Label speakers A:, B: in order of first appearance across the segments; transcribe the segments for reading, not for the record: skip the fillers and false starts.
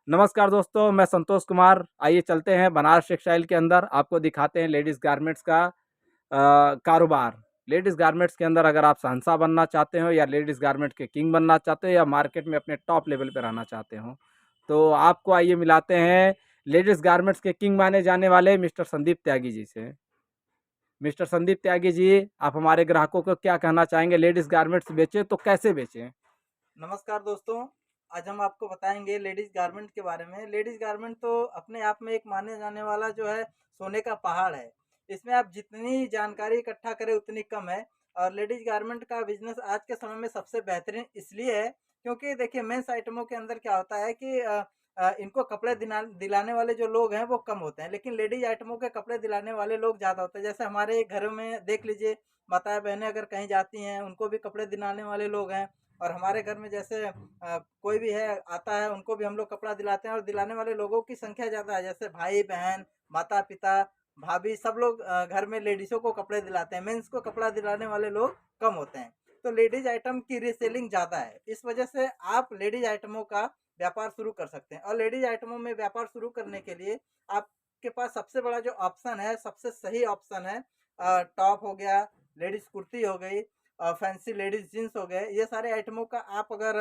A: नमस्कार दोस्तों, मैं संतोष कुमार। आइए चलते हैं बनारस टेक्सटाइल के अंदर, आपको दिखाते हैं लेडीज़ गारमेंट्स का कारोबार। लेडीज़ गारमेंट्स के अंदर अगर आप शहंशाह बनना चाहते हो या लेडीज़ गारमेंट के किंग बनना चाहते हो या मार्केट में अपने टॉप लेवल पे रहना चाहते हो, तो आपको आइए मिलाते हैं लेडीज़ गारमेंट्स के किंग माने जाने वाले मिस्टर संदीप त्यागी जी से। मिस्टर संदीप त्यागी जी, आप हमारे ग्राहकों को क्या कहना चाहेंगे? लेडीज़ गारमेंट्स बेचें तो कैसे बेचें?
B: नमस्कार दोस्तों, आज हम आपको बताएँगे लेडीज़ गारमेंट के बारे में। लेडीज़ गारमेंट तो अपने आप में एक माने जाने वाला जो है सोने का पहाड़ है। इसमें आप जितनी जानकारी इकट्ठा करें उतनी कम है और लेडीज़ गारमेंट का बिज़नेस आज के समय में सबसे बेहतरीन इसलिए है क्योंकि देखिए मेंस आइटमों के अंदर क्या होता है कि इनको कपड़े दिलाने वाले जो लोग हैं वो कम होते हैं, लेकिन लेडीज़ आइटमों के कपड़े दिलाने वाले लोग ज़्यादा होते हैं। जैसे हमारे घरों में देख लीजिए माताएँ-बहनें अगर कहीं जाती हैं, उनको भी कपड़े दिलाने वाले लोग हैं। और हमारे घर में जैसे कोई भी है आता है उनको भी हम लोग कपड़ा दिलाते हैं और दिलाने वाले लोगों की संख्या ज़्यादा है। जैसे भाई-बहन, माता-पिता, भाभी सब लोग घर में लेडीज़ों को कपड़े दिलाते हैं। मेंस को कपड़ा दिलाने वाले लोग कम होते हैं। तो लेडीज़ आइटम की रीसेलिंग ज़्यादा है। इस वजह से आप लेडीज़ आइटमों का व्यापार शुरू कर सकते हैं और लेडीज़ आइटमों में व्यापार शुरू करने के लिए आपके पास सबसे बड़ा जो ऑप्शन है, सबसे सही ऑप्शन है टॉप हो गया, लेडीज़ कुर्ती हो गई, फैंसी लेडीज़ जीन्स हो गए, ये सारे आइटमों का आप अगर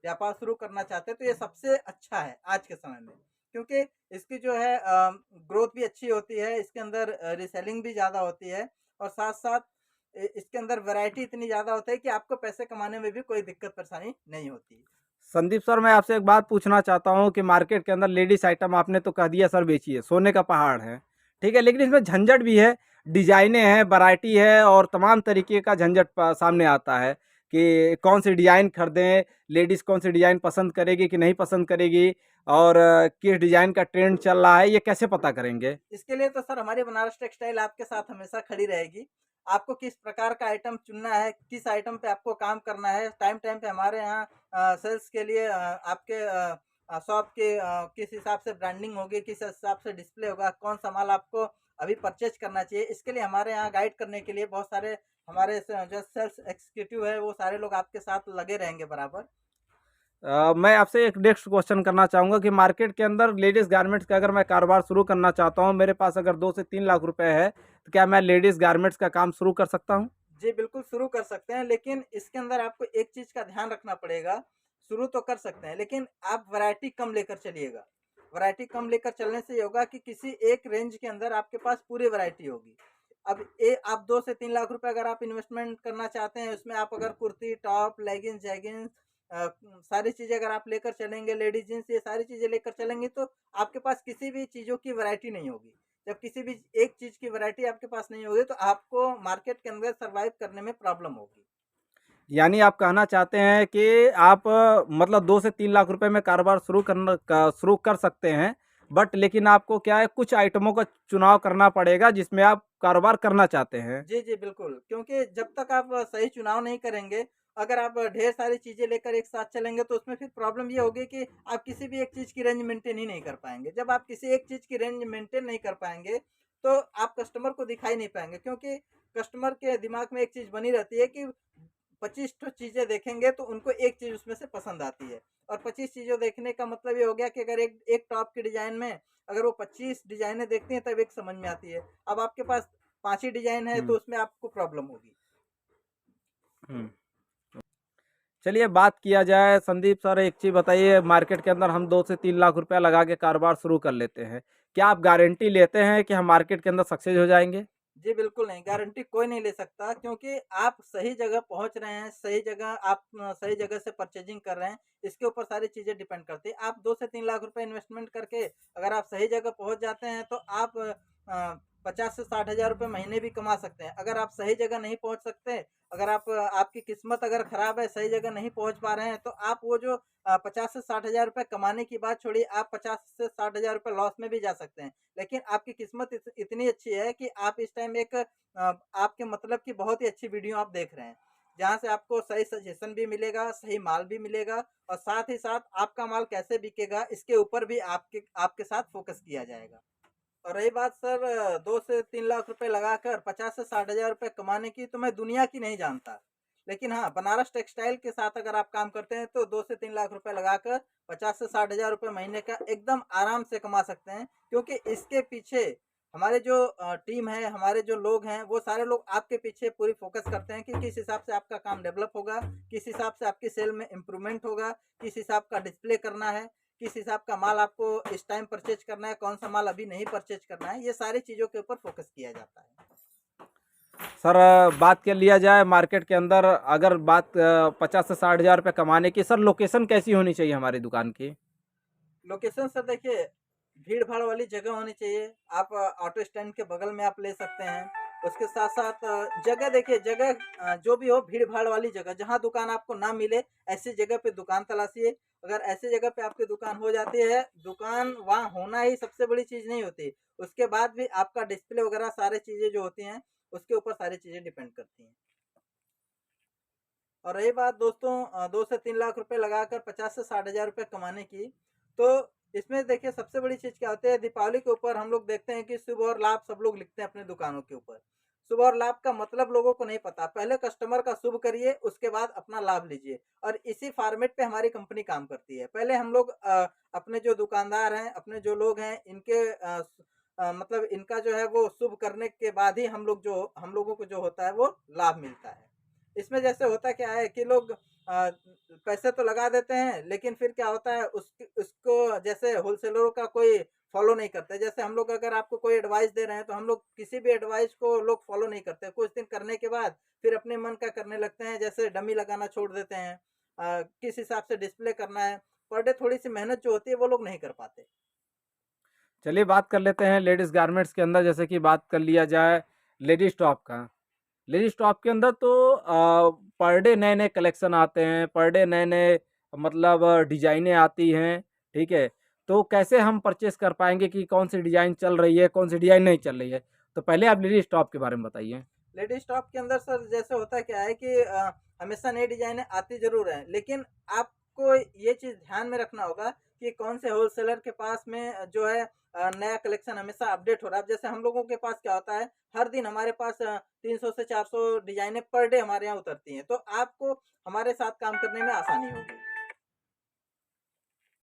B: व्यापार शुरू करना चाहते हैं तो ये सबसे अच्छा है आज के समय में। क्योंकि इसकी जो है ग्रोथ भी अच्छी होती है, इसके अंदर रीसेलिंग भी ज़्यादा होती है और साथ-साथ इसके अंदर वैरायटी इतनी ज़्यादा होती है कि आपको पैसे कमाने में भी कोई दिक्कत परेशानी नहीं होती।
A: संदीप सर, मैं आपसे एक बात पूछना चाहता हूँ कि मार्केट के अंदर लेडीज़ आइटम आपने तो कह दिया सर बेचिए, सोने का पहाड़ है, ठीक है? लेकिन इसमें झंझट भी है, डिज़ाइनें हैं, वैरायटी है और तमाम तरीके का झंझट सामने आता है कि कौन सी डिज़ाइन खरीदें, लेडीज़ कौन सी डिज़ाइन पसंद करेगी कि नहीं पसंद करेगी और किस डिज़ाइन का ट्रेंड चल रहा है, ये कैसे पता करेंगे?
B: इसके लिए तो सर हमारी बनारस टेक्सटाइल आपके साथ हमेशा खड़ी रहेगी। आपको किस प्रकार का आइटम चुनना है, किस आइटम पे आपको काम करना है, टाइम-टाइम पे हमारे यहाँ सेल्स के लिए आपके शॉप के किस हिसाब से ब्रांडिंग होगी, किस हिसाब से डिस्प्ले होगा, कौन-सा माल आपको अभी परचेज़ करना चाहिए, इसके लिए हमारे यहाँ गाइड करने के लिए बहुत सारे हमारे जो सेल्स एग्जीक्यूटिव है, वो सारे लोग आपके साथ लगे रहेंगे बराबर।
A: मैं आपसे एक नेक्स्ट क्वेश्चन करना चाहूँगा कि मार्केट के अंदर लेडीज़ गारमेंट्स का अगर मैं कारोबार शुरू करना चाहता हूँ, मेरे पास अगर 2 से 3 लाख रुपए है, तो क्या मैं लेडीज़ गारमेंट्स का काम शुरू कर सकता हूँ?
B: जी, बिल्कुल शुरू कर सकते हैं, लेकिन इसके अंदर आपको एक चीज़ का ध्यान रखना पड़ेगा, शुरू तो कर सकते हैं, लेकिन आप वैरायटी कम लेकर चलिएगा। वैरायटी कम लेकर चलने से ये होगा कि किसी एक रेंज के अंदर आपके पास पूरी वैरायटी होगी। अब आप 2 से 3 लाख रुपए अगर आप इन्वेस्टमेंट करना चाहते हैं, उसमें आप अगर कुर्ती, टॉप, लेगिंग्स, जैगिंग्स सारी चीज़ें अगर आप लेकर चलेंगे, लेडीज़ जीन्स ये सारी चीज़ें लेकर चलेंगे, तो आपके पास किसी भी चीज़ों की वैरायटी नहीं होगी। जब किसी भी एक चीज़ की वैरायटी आपके पास नहीं होगी तो आपको मार्केट के अंदर सर्वाइव करने में प्रॉब्लम होगी।
A: यानी आप कहना चाहते हैं कि आप मतलब 2 से 3 लाख रुपए में कारोबार शुरू कर सकते हैं, बट लेकिन आपको क्या है कुछ आइटमों का चुनाव करना पड़ेगा जिसमें आप कारोबार करना चाहते हैं।
B: जी, जी, बिल्कुल, क्योंकि जब तक आप सही चुनाव नहीं करेंगे, अगर आप ढेर सारी चीज़ें लेकर एक साथ चलेंगे तो उसमें फिर प्रॉब्लम ये होगी कि आप किसी भी एक चीज़ की रेंज मेंटेन ही नहीं कर पाएँगे। जब आप किसी एक चीज़ की रेंज मेंटेन नहीं कर पाएँगे, तो आप कस्टमर को दिखाई नहीं पाएँगे क्योंकि कस्टमर के दिमाग में एक चीज़ बनी रहती है कि 25 ठो चीज़ें देखेंगे तो उनको एक चीज़ उसमें से पसंद आती है और 25 चीज़ों देखने का मतलब ये हो गया कि अगर एक एक टॉप की डिज़ाइन में अगर वो 25 डिज़ाइनें देखती हैं तब एक समझ में आती है। अब आपके पास 5 ही डिज़ाइन है तो
A: हुँ,
B: उसमें आपको प्रॉब्लम होगी।
A: हुँ। चलिए बात किया जाए संदीप सर, एक चीज़ बताइए, मार्केट के अंदर हम 2 से 3 लाख रुपया लगा के कारोबार शुरू कर लेते हैं। क्या आप गारंटी लेते हैं कि हम मार्केट के अंदर सक्सेस हो जाएँगे?
B: जी, बिल्कुल नहीं, गारंटी कोई नहीं ले सकता क्योंकि आप सही जगह पहुँच रहे हैं, सही जगह आप सही जगह से परचेज़िंग कर रहे हैं, इसके ऊपर सारी चीज़ें डिपेंड करती हैं। आप 2 से 3 लाख रुपए इन्वेस्टमेंट करके अगर आप सही जगह पहुँच जाते हैं तो आप 50 से 60 हज़ार रुपए महीने भी कमा सकते हैं। अगर आप सही जगह नहीं पहुँच सकते, अगर आप आपकी किस्मत अगर खराब है, सही जगह नहीं पहुँच पा रहे हैं, तो आप वो जो 50 से 60 हज़ार रुपए कमाने की बात छोड़िए, आप 50 से 60 हज़ार रुपए लॉस में भी जा सकते हैं। लेकिन आपकी किस्मत इतनी अच्छी है कि आप इस टाइम एक आपके मतलब की बहुत ही अच्छी वीडियो आप देख रहे हैं, जहाँ से आपको सही सजेशन भी मिलेगा, सही माल भी मिलेगा और साथ ही साथ आपका माल कैसे बिकेगा, इसके ऊपर भी आपके आपके साथ फ़ोकस किया जाएगा। और रही बात सर 2 से 3 लाख रुपए लगाकर 50 से 60 हज़ार रुपए कमाने की, तो मैं दुनिया की नहीं जानता। लेकिन हाँ, बनारस टेक्सटाइल के साथ अगर आप काम करते हैं तो 2 से 3 लाख रुपए लगाकर 50 से 60 हज़ार रुपए महीने का एकदम आराम से कमा सकते हैं। क्योंकि इसके पीछे हमारे जो टीम है, हमारे जो लोग हैं, वो सारे लोग आपके पीछे पूरी फ़ोकस करते हैं कि किस हिसाब से आपका काम डेवलप होगा, किस हिसाब से आपकी सेल में इम्प्रूवमेंट होगा, किस हिसाब का डिस्प्ले करना है, किस हिसाब का माल आपको इस टाइम परचेज़ करना है, कौन-सा माल अभी नहीं परचेज़ करना है, ये सारी चीज़ों के ऊपर फ़ोकस किया जाता है।
A: सर बात कर लिया जाए मार्केट के अंदर, अगर बात 50 से 60 हज़ार रुपये कमाने की, सर लोकेशन कैसी होनी चाहिए हमारी दुकान की?
B: लोकेशन सर देखिए, भीड़-भाड़ वाली जगह होनी चाहिए। आप ऑटो स्टैंड के बगल में आप ले सकते हैं। उसके साथ-साथ जगह देखिए, जगह जो भी हो भीड़-भाड़ वाली जगह, जहाँ दुकान आपको ना मिले, ऐसी जगह पे दुकान तलाशिए। अगर ऐसी जगह पे आपकी दुकान हो जाती है, दुकान वहाँ होना ही सबसे बड़ी चीज़ नहीं होती। उसके बाद भी आपका डिस्प्ले वगैरह सारी चीज़ें जो होती हैं, उसके ऊपर सारी चीज़ें डिपेंड करती हैं। और रही बात दोस्तों 2 से 3 लाख रुपए लगाकर 50 से 60 हज़ार रुपए कमाने की, तो इसमें देखिए सबसे बड़ी चीज़ क्या होती है, दीपावली के ऊपर हम लोग देखते हैं कि शुभ और लाभ सब लोग लिखते हैं अपनी दुकानों के ऊपर। शुभ और लाभ का मतलब लोगों को नहीं पता। पहले कस्टमर का शुभ करिए, उसके बाद अपना लाभ लीजिए और इसी फॉर्मेट पे हमारी कंपनी काम करती है। पहले हम लोग अपने जो दुकानदार हैं, अपने जो लोग हैं, इनके मतलब इनका जो है वो शुभ करने के बाद ही हम लोगों को जो होता है वो लाभ मिलता है। इसमें जैसे होता क्या है कि लोग पैसे तो लगा देते हैं, लेकिन फिर क्या होता है उसको जैसे होलसेलरों का कोई फॉलो नहीं करते। जैसे हम लोग अगर आपको कोई एडवाइस दे रहे हैं, तो हम लोग किसी भी एडवाइस को लोग फॉलो नहीं करते। कुछ दिन करने के बाद फिर अपने मन का करने लगते हैं, जैसे डमी लगाना छोड़ देते हैं। किस हिसाब से डिस्प्ले करना है, पर डे थोड़ी-सी मेहनत जो होती है वो लोग नहीं कर पाते।
A: चलिए बात कर लेते हैं लेडीज़ गारमेंट्स के अंदर, जैसे कि बात कर लिया जाए लेडीज़ टॉप का। लेडीज़ टॉप के अंदर तो पर डे नए-नए कलेक्शन आते हैं, पर डे नए-नए मतलब डिज़ाइनें आती हैं, ठीक है? तो कैसे हम परचेज़ कर पाएँगे कि कौन-सी डिज़ाइन चल रही है, कौन-सी डिज़ाइन नहीं चल रही है? तो पहले आप लेडीज़ टॉप के बारे में बताइए।
B: लेडीज टॉप के अंदर सर जैसे होता क्या है कि हमेशा नई डिजाइनें आती जरूर हैं, लेकिन आपको ये चीज ध्यान में रखना होगा कि कौन से होलसेलर के पास में जो है नया कलेक्शन हमेशा अपडेट हो रहा है। अब जैसे हम लोगों के पास क्या होता है, हर दिन हमारे पास 300 से 400 डिजाइनें पर डे हमारे यहाँ उतरती हैं, तो आपको हमारे साथ काम करने में आसानी होगी।